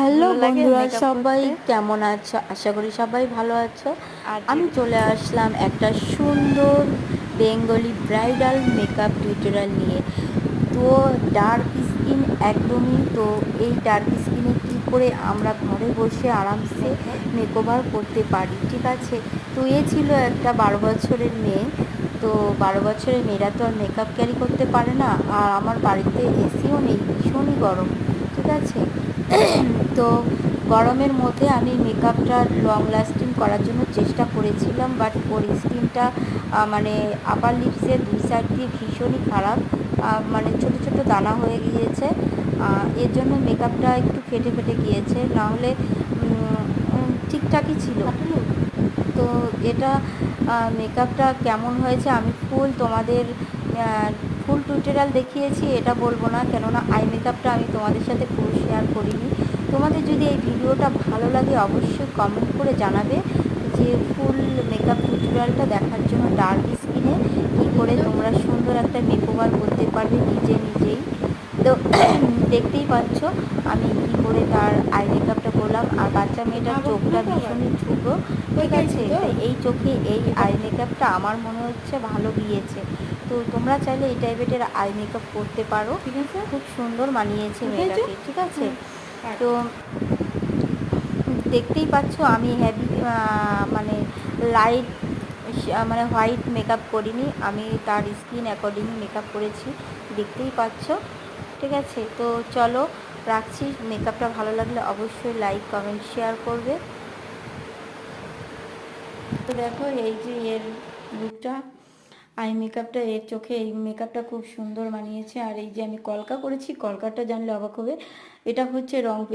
Hello ভালো লাগে বন্ধুরা, মেকআপ সবাই করতে। কেমন আছো? আশা করি সবাই ভালো আছো। আর আমি চলে আসলাম একটা সুন্দর বেঙ্গলি ব্রাইডাল মেকআপ টিউটোরিয়াল নিয়ে। তো ডার্ক স্কিন একদমই, তো এই ডার্ক স্কিনে কী করে আমরা ঘরে বসে আরামসে মেকওভার করতে পারি, ঠিক আছে? তো এ ছিল একটা 12 বছরের মেয়ে। তো 12 বছরের মেয়েরা তো আর মেকআপ ক্যারি করতে পারে না, আর আমার বাড়িতে এসিও নেই, ভীষণই গরম, ঠিক আছে? তো গরমের মধ্যে আমি মেকআপটা লং লাস্টিং করার জন্য চেষ্টা করেছিলাম, বাট ওর স্কিনটা মানে আপার লিপসের দুই সাইড দিয়ে ভীষণই খারাপ, মানে ছোট ছোট দানা হয়ে গিয়েছে। এর জন্য মেকআপটা একটু ফেটে ফেটে গিয়েছে, নাহলে ঠিকঠাকই ছিল। তো এটা মেকআপটা কেমন হয়েছে আমি তোমাদের ফুল টিউটোরিয়াল দেখিয়েছি, এটা বলবো না, কেননা আই মেকআপটা আমি তোমাদের সাথে পুরো শেয়ার করিনি। তোমাদের যদি এই ভিডিওটা ভালো লাগে অবশ্যই কমেন্ট করে জানাবে যে ফুল মেকআপ টিউটোরিয়ালটা দেখার জন্য ডার্ক স্কিনে কী করে তোমরা সুন্দর একটা মেকওভার করতে পারবে নিজে নিজেই। তো দেখতেই পাচ্ছ আমি কি করে তার আই মেকআপটা করলাম। আর বাচ্চা মেয়েটার চোখটা ভীষণই ছোটো, ঠিক আছে? তাই এই চোখে এই আই মেকআপটা আমার মনে হচ্ছে ভালো গিয়েছে। তো তোমরা চাইলে এই টাইপের আই মেকআপ করতে পারো, ঠিক আছে? খুব সুন্দর মানিয়েছে মেয়েটাকে, ঠিক আছে? তো দেখতেই পাচ্ছ আমি হেভি মানে লাইট মানে হোয়াইট মেকআপ করিনি, আমি তার স্কিন অ্যাকর্ডিংলি মেকআপ করেছি, দেখতেই পাচ্ছ, ঠিক আছে? তো চলো রাখছি। মেকআপটা ভালো লাগলে অবশ্যই লাইক কমেন্ট শেয়ার করবে। তো দেখো এই যে এর লুকটা, আই মেকআপটা, এর চোখে এই মেকআপটা খুব সুন্দর মানিয়েছে। আর এই যে আমি কলকা করেছি, কলকাটা জানলে অবাক হবে, এটা হচ্ছে রং